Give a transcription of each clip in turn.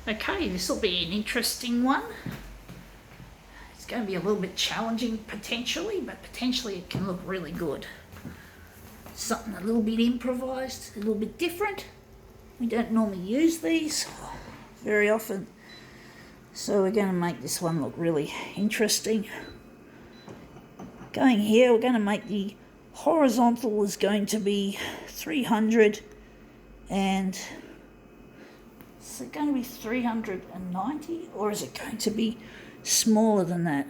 Okay, this will be an interesting one. It's going to be a little bit challenging potentially, but potentially it can look really good. Something a little bit improvised, a little bit different. We don't normally use these very often, so we're going to make this one look really interesting. Going here, we're going to make the horizontal is going to be 300, and is it going to be 390, or is it going to be smaller than that?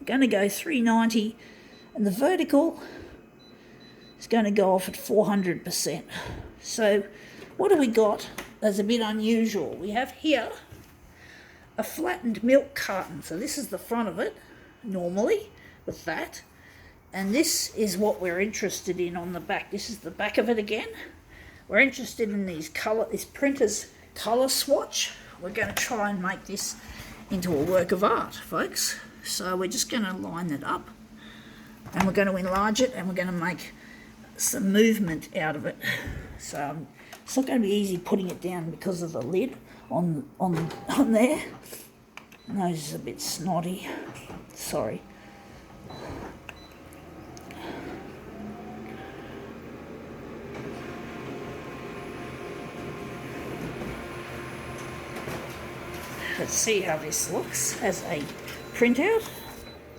I'm going to go 390, and the vertical is going to go off at 400%. So what do we got that's a bit unusual? We have here a flattened milk carton. So this is the front of it normally with that, and this is what we're interested in on the back. This is the back of it again. We're interested in this printer's colour swatch. We're going to try and make this into a work of art, folks. So we're just going to line it up, and we're going to enlarge it, and we're going to make some movement out of it. So it's not going to be easy putting it down because of the lid on there. Nose is a bit snotty. Sorry. Let's see how this looks as a printout.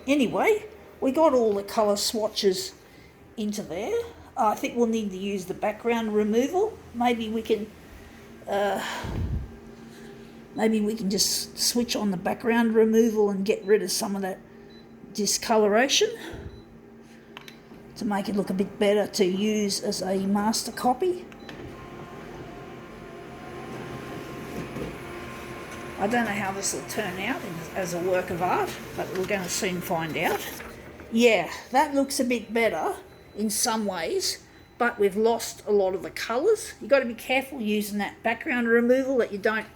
Anyway, we got all the colour swatches into there. I think we'll need to use the background removal. Maybe we can just switch on the background removal and get rid of some of that discoloration to make it look a bit better to use as a master copy. I don't know how this will turn out as a work of art, but we're going to soon find out. Yeah, that looks a bit better in some ways, but we've lost a lot of the colours. You've got to be careful using that background removal that you don't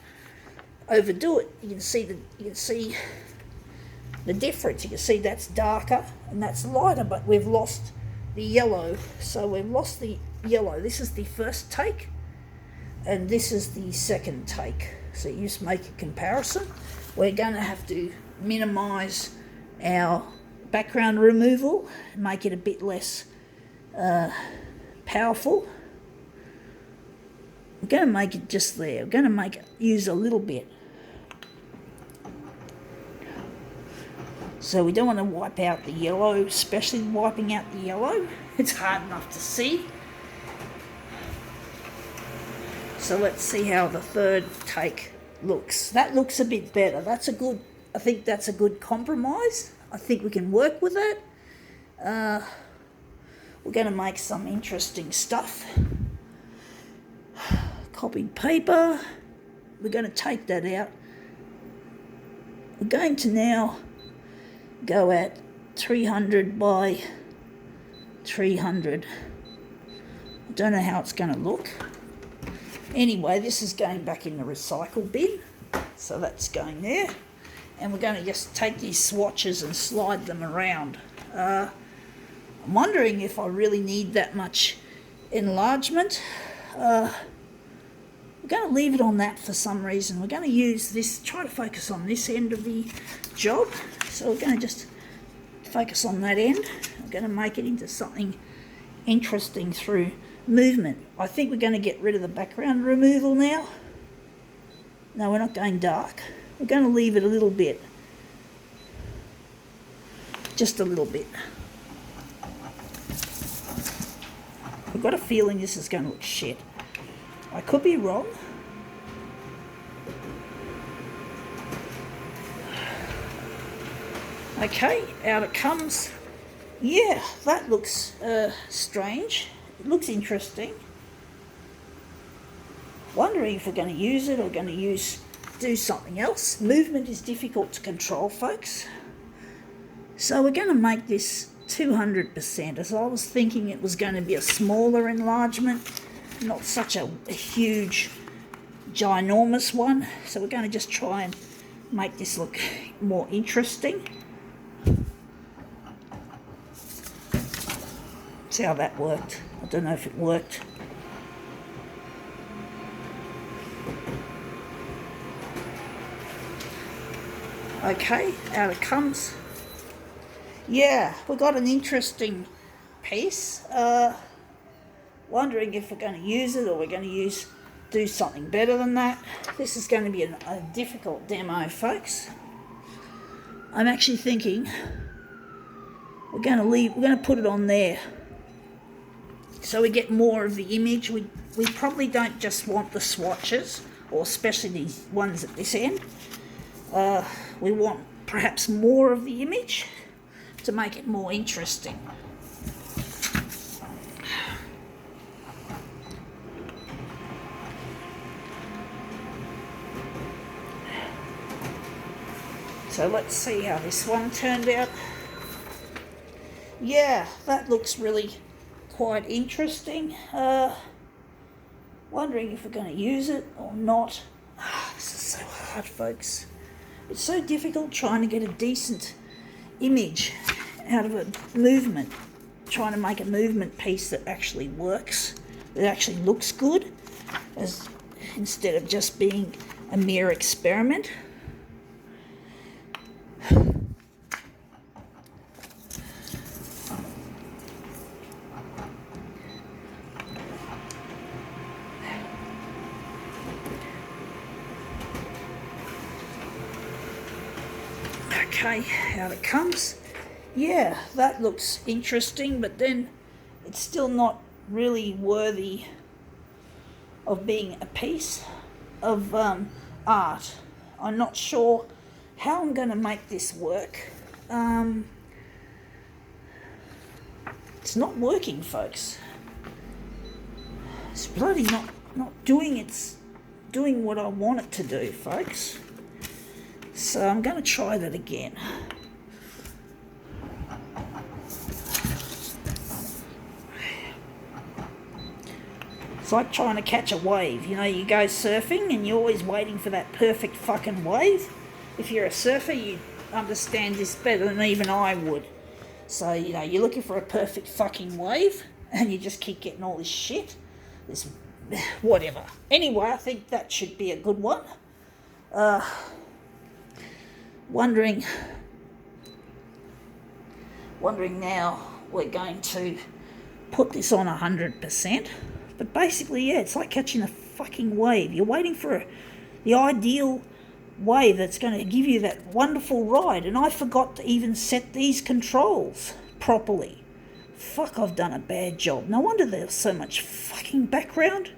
overdo it. You can see the difference. You can see that's darker and that's lighter, but we've lost the yellow. So we've lost the yellow. This is the first take, and this is the second take. So you just make a comparison. We're going to have to minimise our background removal, make it a bit less powerful. We're going to make it just there. We're going to use a little bit. So we don't want to wipe out the yellow, especially wiping out the yellow. It's hard enough to see. So let's see how the third take looks. That looks a bit better. I think that's a good compromise. I think we can work with it. We're going to make some interesting stuff. Copied paper. We're going to take that out. We're going to now go at 300 by 300. I don't know how it's going to look. Anyway, this is going back in the recycle bin, so that's going there. And we're going to just take these swatches and slide them around. I'm wondering if I really need that much enlargement. We're going to leave it on that for some reason. We're going to use this, try to focus on this end of the job. So we're going to just focus on that end. We're going to make it into something interesting through movement. I think we're going to get rid of the background removal now. No, we're not going dark. We're going to leave it a little bit. Just a little bit. I've got a feeling this is going to look shit. I could be wrong. Okay, out it comes. Yeah, that looks strange. It looks interesting. Wondering if we're going to use it or going to do something else. Movement is difficult to control, folks. So we're going to make this 200%. As I was thinking it was going to be a smaller enlargement, not such a huge, ginormous one. So we're going to just try and make this look more interesting. See how that worked. I don't know if it worked. Okay, out it comes. Yeah, we got an interesting piece. Wondering if we're going to use it or we're going to do something better than that. This is going to be a difficult demo, folks. I'm actually thinking we're going to put it on there so we get more of the image. We probably don't just want the swatches, or especially these ones at this end. We want perhaps more of the image to make it more interesting. So let's see how this one turned out. Yeah, that looks really quite interesting. Wondering if we're going to use it or not. This is so hard, folks. It's so difficult trying to get a decent image out of a movement. Trying to make a movement piece that actually works, that actually looks good, instead of just being a mere experiment. Okay, out it comes. Yeah, that looks interesting, but then it's still not really worthy of being a piece of art. I'm not sure how I'm going to make this work. It's not working, folks. It's bloody not doing what I want it to do, folks. So I'm going to try that again. It's like trying to catch a wave. You know, you go surfing and you're always waiting for that perfect fucking wave. If you're a surfer, you understand this better than even I would. So, you know, you're looking for a perfect fucking wave and you just keep getting all this shit. This whatever. Anyway, I think that should be a good one. Wondering now, we're going to put this on 100%. But basically, yeah, it's like catching a fucking wave. You're waiting for the ideal wave that's going to give you that wonderful ride. And I forgot to even set these controls properly. Fuck, I've done a bad job. No wonder there's so much fucking background.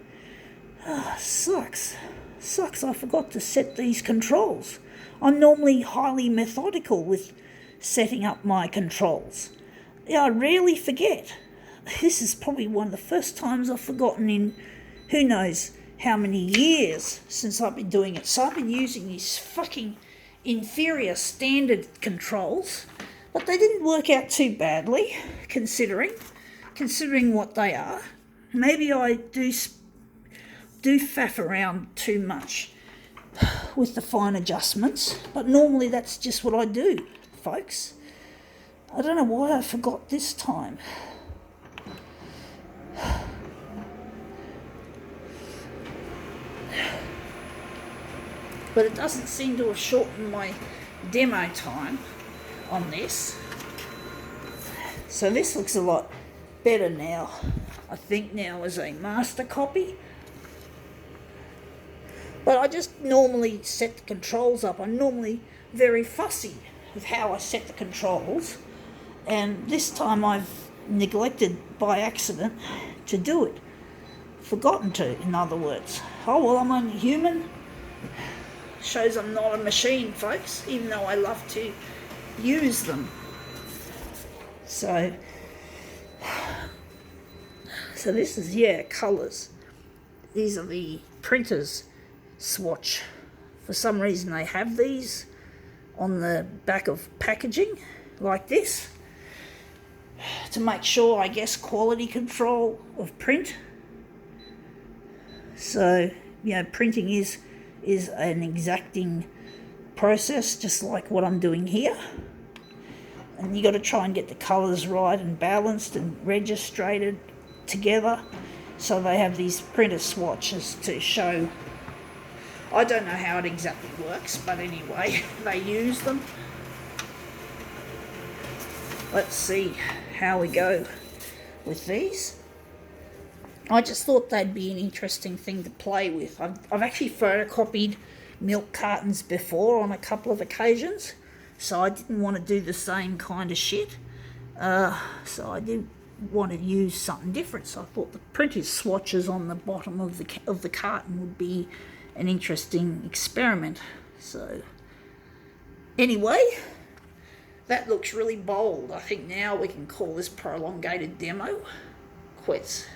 Sucks. Sucks, I forgot to set these controls. I'm normally highly methodical with setting up my controls. Yeah, I rarely forget. This is probably one of the first times I've forgotten in who knows how many years since I've been doing it. So I've been using these fucking inferior standard controls, but they didn't work out too badly, considering what they are. Maybe I do faff around too much with the fine adjustments, but normally that's just what I do, folks. I don't know why I forgot this time. But it doesn't seem to have shortened my demo time on this. So this looks a lot better now, I think, now as a master copy. But I just normally set the controls up. I'm normally very fussy with how I set the controls. And this time I've neglected by accident to do it. Forgotten to, in other words. Oh, well, I'm only human. Shows I'm not a machine, folks, even though I love to use them. So this is, yeah, colours. These are the printer's swatch. For some reason they have these on the back of packaging like this to make sure, I guess, quality control of print. So, you know, printing is an exacting process, just like what I'm doing here. And you got to try and get the colours right and balanced and registrated together. So they have these printer swatches to show I don't know how it exactly works, but anyway, they use them. Let's see how we go with these. I just thought they'd be an interesting thing to play with. I've actually photocopied milk cartons before on a couple of occasions, so I didn't want to do the same kind of shit. So I did want to use something different. So I thought the printed swatches on the bottom of the carton would be an interesting experiment. So anyway, that looks really bold. I think now we can call this prolongated demo quits.